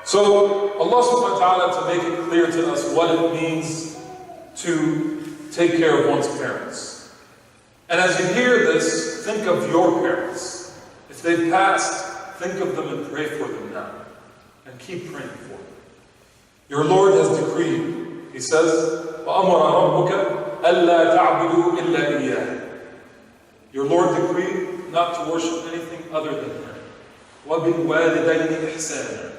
So Allah subhanahu wa ta'ala, to make it clear to us what it means to take care of one's parents. And as you hear this, think of your parents. If they've passed, think of them and pray for them now. And keep praying for them. Your Lord has decreed, He says, وَأَمَرَ رَبُّكَ أَلَّا تَعْبُدُوا إِلَّا إِيَّاهُ. Your Lord decreed not to worship anything other than Him. وَبِالْوَالِدَيْنِ إِحْسَانًا.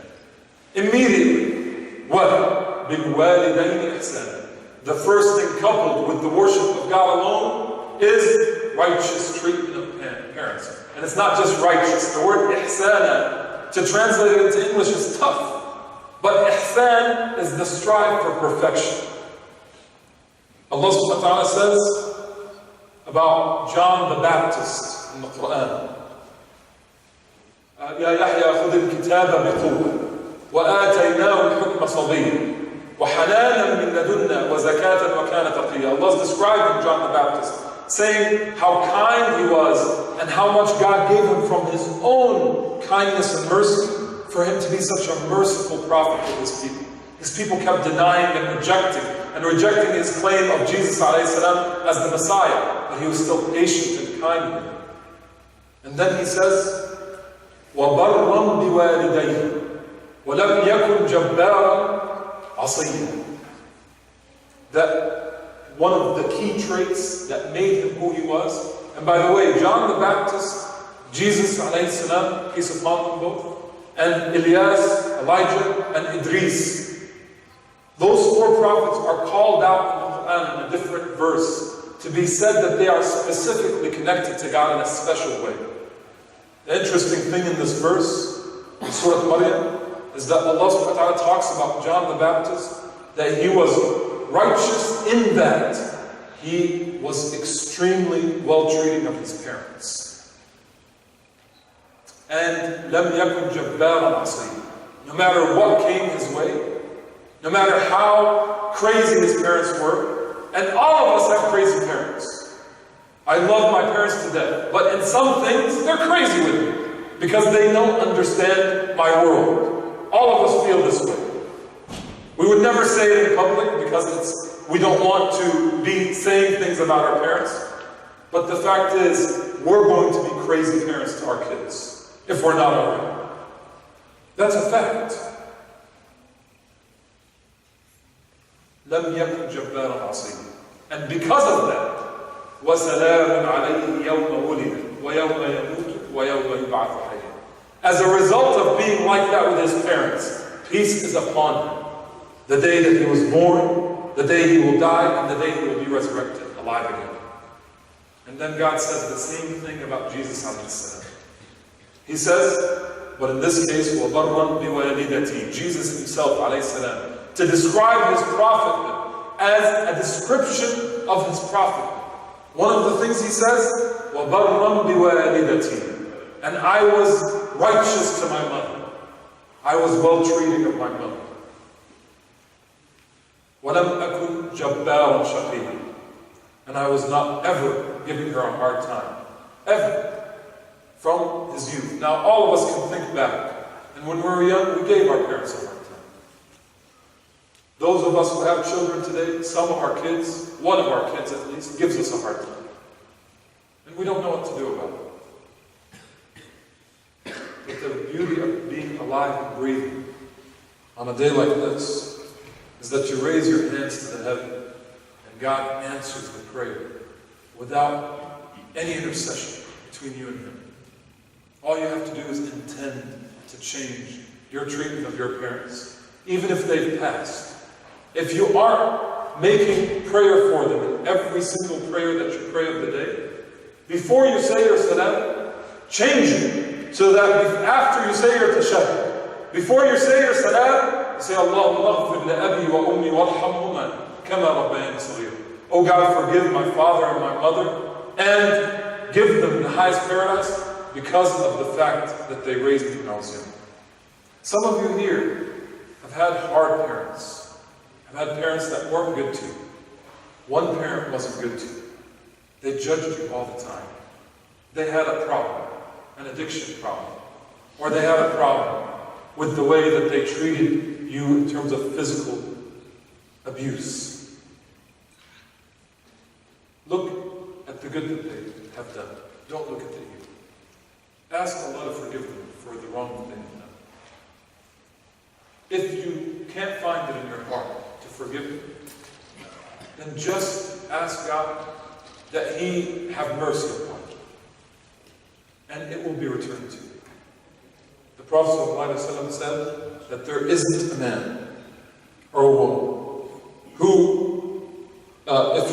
Immediately, what? بِالْوَالِدَيْنِ إِحْسَانًا. The first thing coupled with the worship of God alone is righteous treatment of parents. And it's not just righteous. The word ihsana, to translate it into English is tough. But ihsan is the strive for perfection. Allah subhanahu wa ta'ala says about John the Baptist in the Quran. يا يحيى خذ الكتاب بقوة وآتيناه الحكم صبيا وحنانا من لدنا وزكاة وكان تقيا. Allah is describing John the Baptist, saying how kind he was and how much God gave him from His own kindness and mercy for him to be such a merciful prophet to his people. His people kept denying and rejecting his claim of Jesus ﷺ as the Messiah, but he was still patient and kind with them. And then he says, وَبَرًّا بِوَالِدَيْهِ وَلَمْ يَكُنْ جَبَّارًا عَصِيًّا. That one of the key traits that made him who he was. And by the way, John the Baptist, Jesus ﷺ, peace upon them both, and Elias, Elijah, and Idris. Those four prophets are called out in the Quran in a different verse to be said that they are specifically connected to God in a special way. The interesting thing in this verse, in Surah Maryam, is that Allah subhanahu wa ta'ala talks about John the Baptist, that he was righteous in that he was extremely well-treating of his parents. And لَمْ يَكُنْ جَبَّارًا عَصِيًّا. No matter what came his way, no matter how crazy his parents were, and all of us have crazy parents. I love my parents to death, but in some things, they're crazy with me, because they don't understand my world. All of us feel this way. We would never say it in public, because we don't want to be saying things about our parents, but the fact is, we're going to be crazy parents to our kids. If we're not already. That's a fact. لَمْ يَكُنْ جَبَّارًا عَصِيًّا. And because of that, وَسَلَامٌ عَلَيْهِ يَوْمَ وُلِدَ وَيَوْمَ يَمُوتُ وَيَوْمَ يُبْعَثُ حَيًّا. As a result of being like that with his parents, peace is upon him. The day that he was born, the day he will die, and the day he will be resurrected, alive again. And then God says the same thing about Jesus ﷺ. He says, but in this case, وَبَرًّا بِوَالِدَتِي, Jesus himself, ﷺ, to describe his prophethood as a description of his prophethood. One of the things he says, وَبَرًّا بِوَالِدَتِي, and I was righteous to my mother. I was well-treating of my mother. وَلَمْ أَكُنْ جَبَّارًا شَقِيًّا, and I was not ever giving her a hard time. Ever. From his youth. Now, all of us can think back. And when we were young, we gave our parents a hard time. Those of us who have children today, some of our kids, one of our kids at least, gives us a hard time. And we don't know what to do about it. But the beauty of being alive and breathing on a day like this is that you raise your hands to the heaven and God answers the prayer without any intercession between you and Him. All you have to do is intend to change your treatment of your parents, even if they've passed. If you are making prayer for them in every single prayer that you pray of the day, before you say your salam, change it so that after you say your tashahhud, before you say your salam, you say, Allahumma aghfir li abi wa ummi warhamhuma kama rabbayani saghira. Oh God, forgive my father and my mother, and give them the highest paradise, because of the fact that they raised me when I was young. Some of you here have had hard parents, have had parents that weren't good to you. One parent wasn't good to you. They judged you all the time. They had a problem, an addiction problem, or they had a problem with the way that they treated you in terms of physical abuse. Look at the good that they have done. Don't look at the evil. Ask Allah to forgive them for the wrong that they have done. If you can't find it in your heart to forgive them, then just ask God that He have mercy upon you, and it will be returned to you. The Prophet ﷺ said that there isn't a man or a woman who, if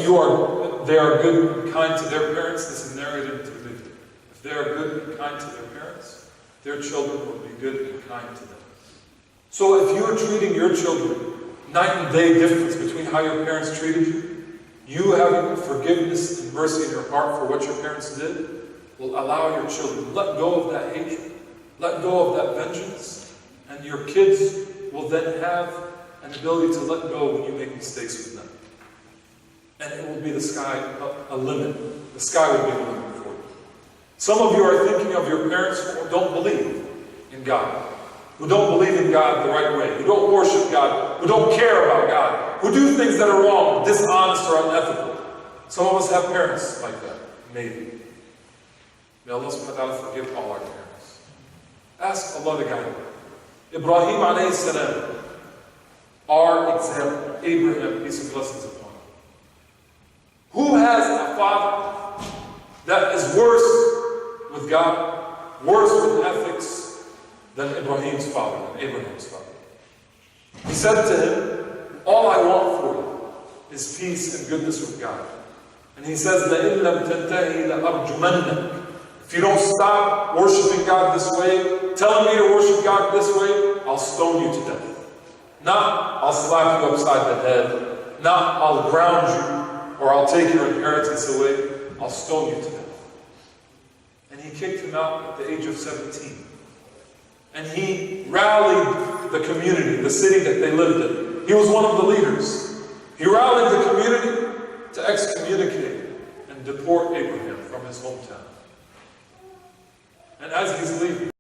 they are good and kind to their parents, this is narrated in Tirmidhi. If they are good and kind to their parents, their children will be good and kind to them. So if you are treating your children, night and day difference between how your parents treated you, you having forgiveness and mercy in your heart for what your parents did, will allow your children, let go of that hatred, let go of that vengeance, and your kids will then have an ability to let go when you make mistakes with them. And it will be the sky, a limit. The sky will be a limit for you. Some of you are thinking of your parents who don't believe in God, who don't believe in God the right way, who don't worship God, who don't care about God, who do things that are wrong, dishonest, or unethical. Some of us have parents like that, maybe. May Allah subhanahu wa ta'ala forgive all our parents. Ask Allah to guide you. Ibrahim alayhi salam, our example, Abraham, peace and blessings upon him. Who has a father that is worse with God, worse with ethics than Ibrahim's father, than Abraham's father? He said to him, all I want for you is peace and goodness with God. And he says, لَإِن لَمْ تَنْتَهِي لَأَرْجُمَنَّكَ. If you don't stop worshiping God this way, telling me to worship God this way, I'll stone you to death. Not, I'll slap you upside the head. Not, I'll ground you, or I'll take your inheritance away. I'll stone you to death. And he kicked him out at the age of 17. And he rallied the community, the city that they lived in. He was one of the leaders. He rallied the community to excommunicate and deport Abraham from his hometown. And as he's leaving,